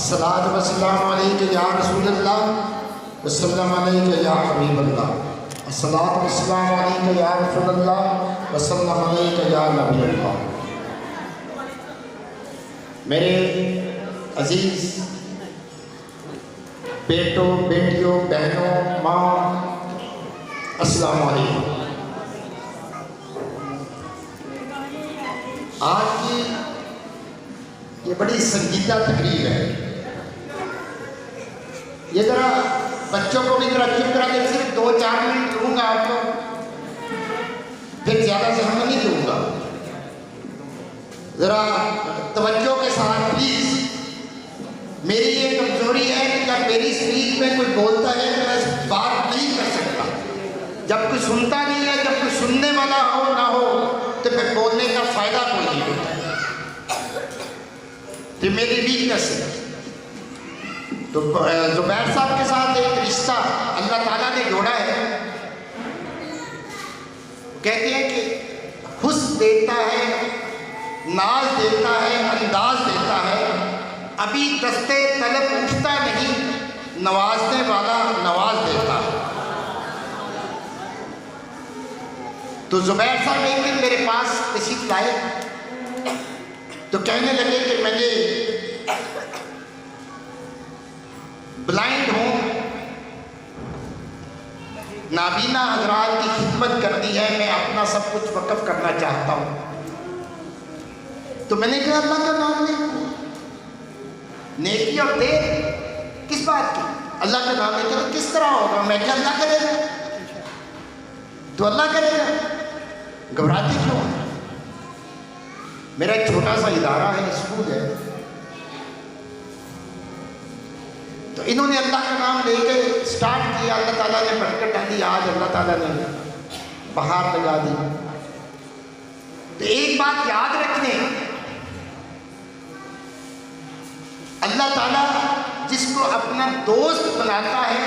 अस्सलातु वस्सलामु अलैका या रसूलल्लाह वस्सलामु अलैका या हबीबल्लाह। अस्सलातु वस्सलामु अलैका या रसूलल्लाह वस्सलामु अलैका या नबील्लाह। मेरे अजीज़ बेटों, बेटियों, बहनों, माँ, अस्सलामु अलैकुम। आज की ये बड़ी संजीदा तकरीर है। ये ज़रा बच्चों को भी ज़रा चुप करा के सिर्फ 2-4 मिनट दूंगा आपको, फिर ज़्यादा समय नहीं दूंगा। ज़रा तवज्जो के साथ प्लीज़। मेरी ये कमज़ोरी है कि जब मेरी स्पीच में कोई बोलता है तो मैं बात नहीं कर सकता। जब कोई सुनता नहीं है, जब कोई सुनने वाला हो ना हो तो फिर बोलने का फ़ायदा कोई नहीं होता। तो मेरी वीकनेस है। तो ज़ुबैर साहब के साथ एक रिश्ता अल्लाह ताला ने जोड़ा है। कहते हैं कि हुस्न देता है, नाज देता है, अंदाज देता है, अभी दस्ते तलब उठता नहीं, नवाजने वाला नवाज देता है। तो ज़ुबैर साहब एक दिन मेरे पास तशरीफ लाए तो कहने लगे कि मैंने ब्लाइंड हूँ, नाबीना हजरात की खिदमत करनी है, मैं अपना सब कुछ वक़्फ़ करना चाहता हूँ। तो मैंने कहा अल्लाह का नाम ले, नेकी और दे किस बात की? अल्लाह का नाम लेकर किस तरह होगा? मैं क्या अल्लाह करेगा तो अल्लाह करेगा, घबराते क्यों? मेरा एक छोटा सा इदारा है, स्कूल है, तो इन्होंने अल्लाह का नाम लेके स्टार्ट किया। अल्लाह ताला ने बरकत डाली, आज अल्लाह ताला ने बहार लगा दी। तो एक बात याद रखने, अल्लाह ताला जिसको अपना दोस्त बनाता है,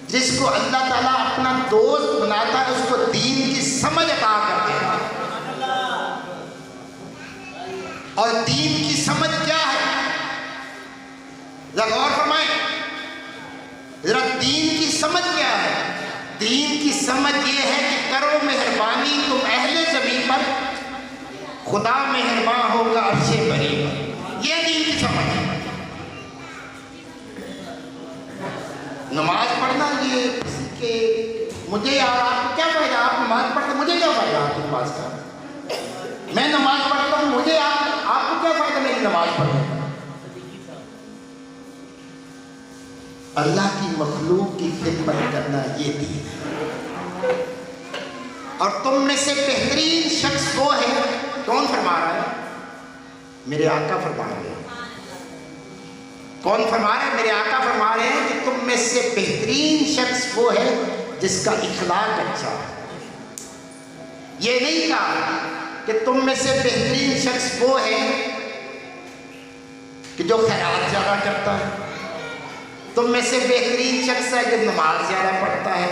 जिसको अल्लाह ताला अपना दोस्त बनाता है, उसको दीन की समझ अता कर देता है। और दीन की समझ क्या है? जरा गौर फरमाएं, जरा दीन की समझ क्या है? दीन की समझ ये है कि करो मेहरबानी तुम अहले ज़मीन पर, खुदा मेहरबान होगा अर्शे बरी पर। ये दीन की समझ है। नमाज पढ़ना ये कि मुझे यार आपको क्या फायदा, आप नमाज पढ़ते मुझे क्या फायदा आपकी नमाज का? मैं नमाज पढ़ता हूँ, मुझे आपको क्या फायदा मेरी नमाज पढ़ने का? अल्लाह की मखलूक की खिदमत करना ये दीन है। और तुम में से बेहतरीन शख्स वो है, कौन फरमा रहा है? मेरे आका फरमा रहे हैं। कौन फरमा रहे हैं? मेरे आका फरमा रहे हैं कि तुम में से बेहतरीन शख्स वो है जिसका इखलाक अच्छा है। ये नहीं कहा कि तुम में से बेहतरीन शख्स वो है कि जो खैरात ज़्यादा करता है, तुम में से बेहतरीन शख्स है जो नमाज ज़्यादा पढ़ता है,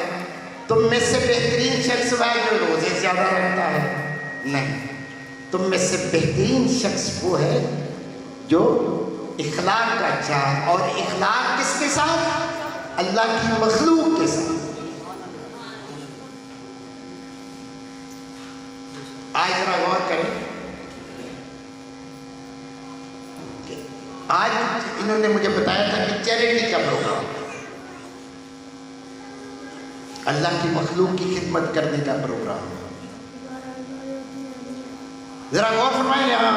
तुम में से बेहतरीन शख्स वह है जो रोज़े ज़्यादा रखता है। नहीं, तुम में से बेहतरीन शख्स वो है जो इखलाक का अच्छा है। और इखलाक किसके साथ? अल्लाह की मखलूक के साथ। आज जरा गौर करें, आज इन्होंने मुझे बताया था कि चैरिटी का प्रोग्राम, अल्लाह की मखलूक की खिदमत करने का प्रोग्राम। जरा गौर फरमाएं, यहाँ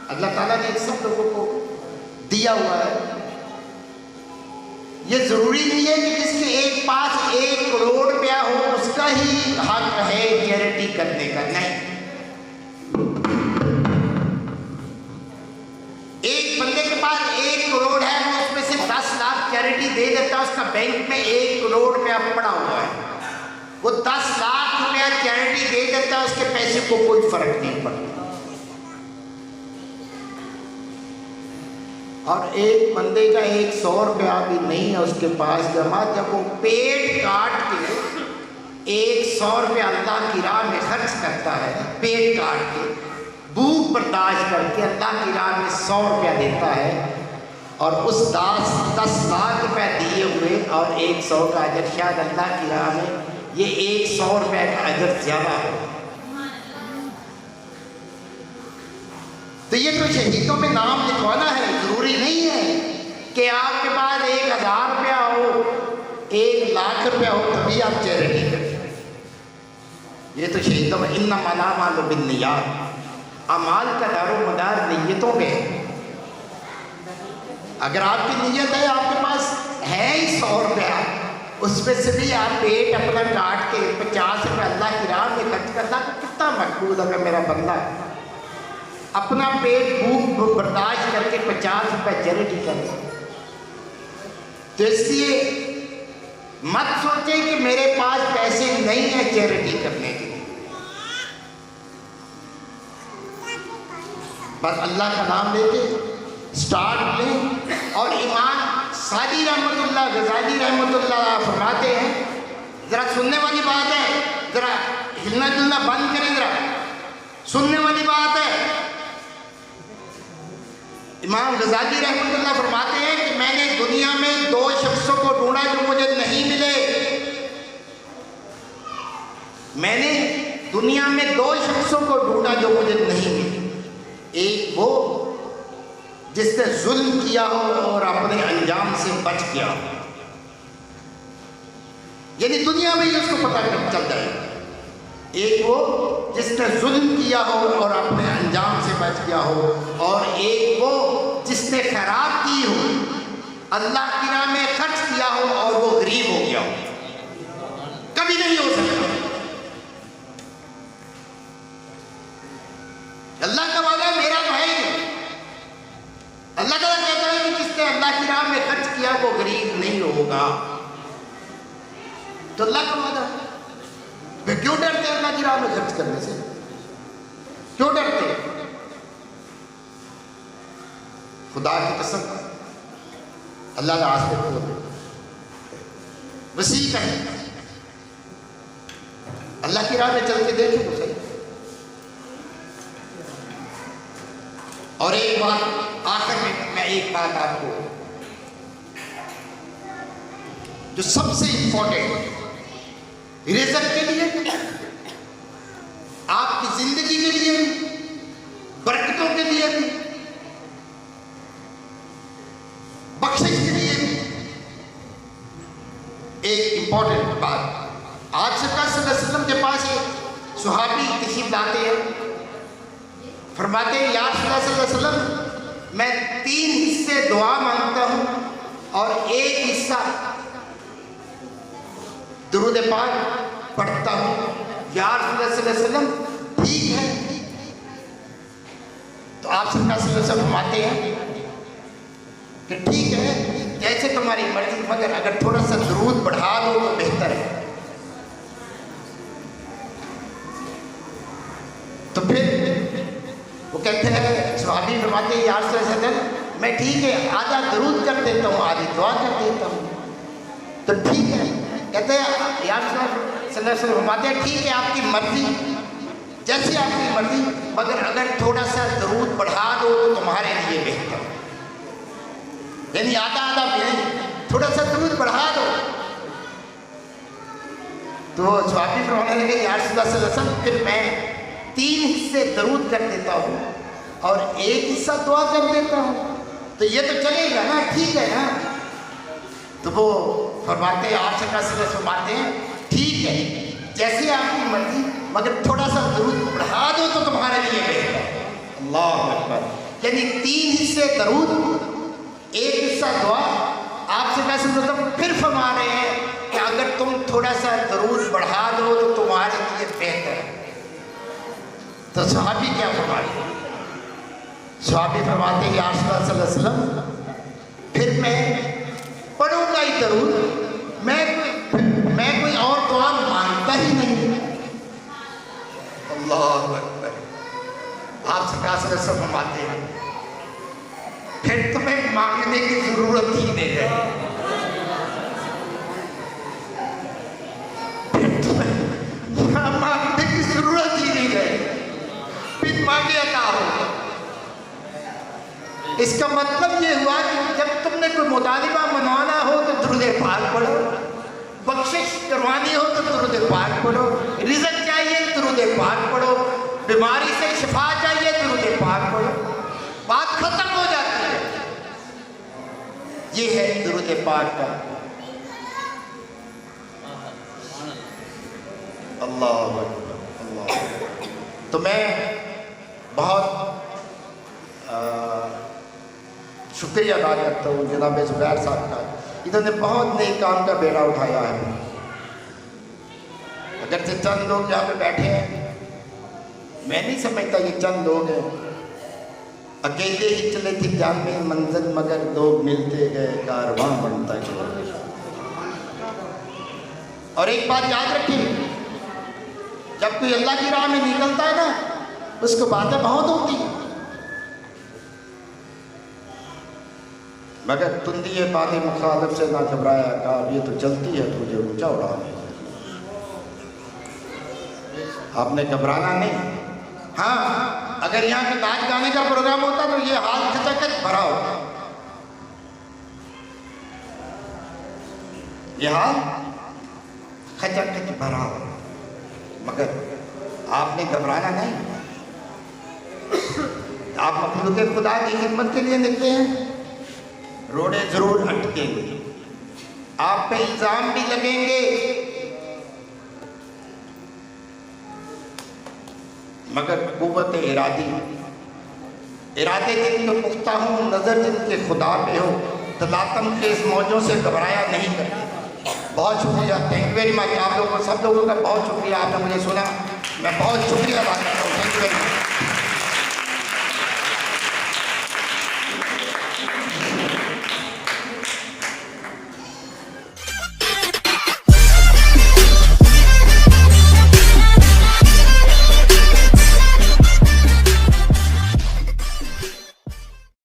अल्लाह ताला ने सब लोगों को दिया हुआ है। ये जरूरी नहीं है कि जिसके एक पास 1 करोड़ रुपया हो उसका ही हक है चैरिटी करने का। नहीं, एक बंदे के पास 1 करोड़ है, वो उसमें से 10 लाख चैरिटी दे देता है, उसका बैंक में 1 करोड़ रुपया पड़ा हुआ है, वो 10 लाख रुपया चैरिटी दे देता है, उसके पैसे को कोई फर्क नहीं पड़ता। और एक बंदे का 100 रुपया भी नहीं है उसके पास जमा, जब वो पेट काट के 100 रुपया अल्लाह की राह में खर्च करता है, पेट काट के भूख बर्दाश्त करके अल्लाह की राह में 100 रुपया देता है, और उस 10 लाख रुपए दिए हुए और 100 का अजर, शायद अल्लाह की राह में ये 100 रुपए का अजर ज्यादा है। तो ये तो शहीदों में नाम लिखवाना है, जरूरी नहीं है कि आपके पास 1000 रुपया हो, 1 लाख रुपया हो तभी आप चैरिटी करें। ये तो शहीदों में इन्नमा अल-अमालु बिन्नियात, अमाल का दारोमदार नीयतों में। अगर आपकी नीयत है, आपके पास है ही 100 रुपया, उसमें से भी आप पेट अपना काट के 50 रुपये अल्लाह की राह में खर्च करना, तो कितना मकबूल अगर मेरा बंदा अपना पेट भूख बर्दाश्त करके 50 रुपये चैरिटी करे। तो इसलिए मत सोचें कि मेरे पास पैसे नहीं है चैरिटी करने के लिए। बस अल्लाह का नाम लेके स्टार्ट लें। और इमाम सादी रहमतुल्लाह गजाली रहमतुल्लाह फरमाते हैं, ज़रा सुनने वाली बात है, ज़रा हिलना जुलना बंद करें, ज़रा सुनने वाली बात है। इमाम गजाली रहमतुल्लाह फरमाते हैं कि मैंने दुनिया में 2 शख्सों को ढूंढा जो मुझे नहीं मिले। मैंने दुनिया में 2 शख्सों को ढूंढा जो मुझे नहीं मिले। एक वो जिसने जुल्म किया हो और अपने अंजाम से बच गया हो, यानी दुनिया में ही उसको पता चल जाएगा। एक वो जिसने जुल्म किया हो और अपने अंजाम से बच गया हो, और एक वो जिसने खैरात की हो, अल्लाह की राह में खर्च किया हो और वो गरीब हो गया हो। कभी नहीं हो सकता। अल्लाह का वादा मेरा तो है ही। अल्लाह ताला कहता है कि जिसने अल्लाह की राह में खर्च किया वो गरीब नहीं होगा। तो अल्लाह का वादा, वे क्यों डरते हैं अल्लाह की राह में खर्च करने से? क्यों डरते? खुदा की कसम, अल्लाह का रास्ते खोल दे, वसीक है। अल्लाह की राह में चल के देखो तो सही। और एक बात आखिर में, मैं एक बात आपको जो सबसे इंपॉर्टेंट रिज़्क के लिए, आपकी जिंदगी के लिए भी, बरकतों के लिए भी, बख्शिश के लिए भी एक इंपॉर्टेंट बात। आज सरकार सल्लल्लाहु अलैहि वसल्लम के पास एक सुहाबी तशरीफ लाते हैं, फरमाते हैं या रसूलल्लाह सल्लल्लाहु अलैहि वसल्लम, मैं 3 हिस्से दुआ मांगता हूँ और 1 हिस्सा दुरूद पाक पढ़ता हूँ। या रसूलल्लाह सल्लल्लाहु अलैहि वसल्लम, ठीक है। तो आप सल्लल्लाहु अलैहि वसल्लम फरमाते हैं कि ठीक है, जैसे तुम्हारी मर्जी, मगर अगर थोड़ा सा दुरूद बढ़ा दो तो बेहतर है। तो फिर वो कहते हैं, सहाबी फरमाते हैं या रसूलल्लाह सल्लल्लाहु अलैहि वसल्लम, मैं ठीक है आधा दरूद कर देता हूँ, आधी दुआ कर देता हूँ। तो ठीक है, कहते हैं या रसूलल्लाह सल्लल्लाहु अलैहि वसल्लम फरमाते हैं ठीक है, आपकी मर्जी, जैसी आपकी मर्जी, मगर अगर थोड़ा सा दरूद बढ़ा दो तो तुम्हारे लिए बेहतर। यानी आधा आधा नहीं, थोड़ा सा दरूद बढ़ा दो। तो सहाबी फरमाने लगे या रसूलल्लाह सल्लल्लाहु अलैहि वसल्लम, फिर मैं 3 हिस्से दरूद कर देता हूँ और 1 हिस्सा दुआ कर देता हूँ, तो ये तो चलेगा ना, ठीक है ना? तो वो फरमाते हैं, आप से फरमाते हैं ठीक है, जैसे आपकी मर्जी, मगर थोड़ा सा दरूद बढ़ा दो तो तुम्हारे लिए बेहतर। अल्लाह अकबर। यानी 3 हिस्से दरूद, 1 हिस्सा दुआ। आपसे वैसे मतलब फिर फरमा रहे हैं कि अगर तुम थोड़ा सा दरूद बढ़ा दो तो तुम्हारे लिए बेहतर है। तो सहाबी क्या फरमाते? सहाबी फरमाते हैं या रसूलल्लाह सल्लल्लाहु अलैहि वसल्लम, फिर मैं पढ़ूंगा ही दरूद, मैं कोई और दुआ मांगता ही नहीं। अल्लाह अकबर। आप सल्लल्लाहु अलैहि वसल्लम फरमाते हैं फिर तुम्हें मांगने की जरूरत ही नहीं है, फिर तुम्हें मांगने की जरूरत ही नहीं है, फिर मांगे अता हो। इसका मतलब ये हुआ कि जब मुतालिबा मनवाना हो तो दुरूद पाक पढ़ो, बख्शिश करवानी हो तो दुरूद पाक पढ़ो, रिज़्क़ चाहिए दुरूद पाक पढ़ो, बीमारी से शिफा चाहिए दुरूद पाक पढ़ो, बात खत्म हो जाती है। ये है दुरूद पाक का। अल्लाह अल्लाह। तो मैं बहुत शुक्रिया अदा करता हूँ जनाब ज़ुबैर साहब का, इन्होंने बहुत नेक काम का बेड़ा उठाया है। अगर से चंद लोग यहाँ पे बैठे हैं, मैं नहीं समझता ये चंद लोग हैं। अकेले ही चले थे जामे मंजिल मगर लोग मिलते गए, कारवां बनता गया। और एक बात याद रखिए, जब कोई अल्लाह की राह में निकलता है ना, उसको बातें बहुत होती हैं, मगर तुंदी बातें मुखालिफ से ना घबराया, कहा ये तो चलती है, तुझे ऊंचा उड़ाने। आपने घबराना नहीं। हाँ, अगर यहाँ पे नाच गाने का प्रोग्राम होता तो ये हाल खचखच भरा होता, ये हाल खचखच भरा हो, मगर आपने घबराना नहीं। आप मखलूक खुदा की खिदमत के लिए निकले हैं, रोड़े जरूर अटकेंगे, आप पे इल्जाम भी लगेंगे, मगर कुव्वत इरादे जिनके पुख्ता हो, नज़र जिनके खुदा पे हो, तलातम के इस मौजों से घबराया नहीं करते। बहुत शुक्रिया, थैंक यू वेरी मच। आप लोगों को, सब लोगों का बहुत शुक्रिया, आपने मुझे सुना, मैं बहुत शुक्रिया अदा करता हूँ। Thank you very much.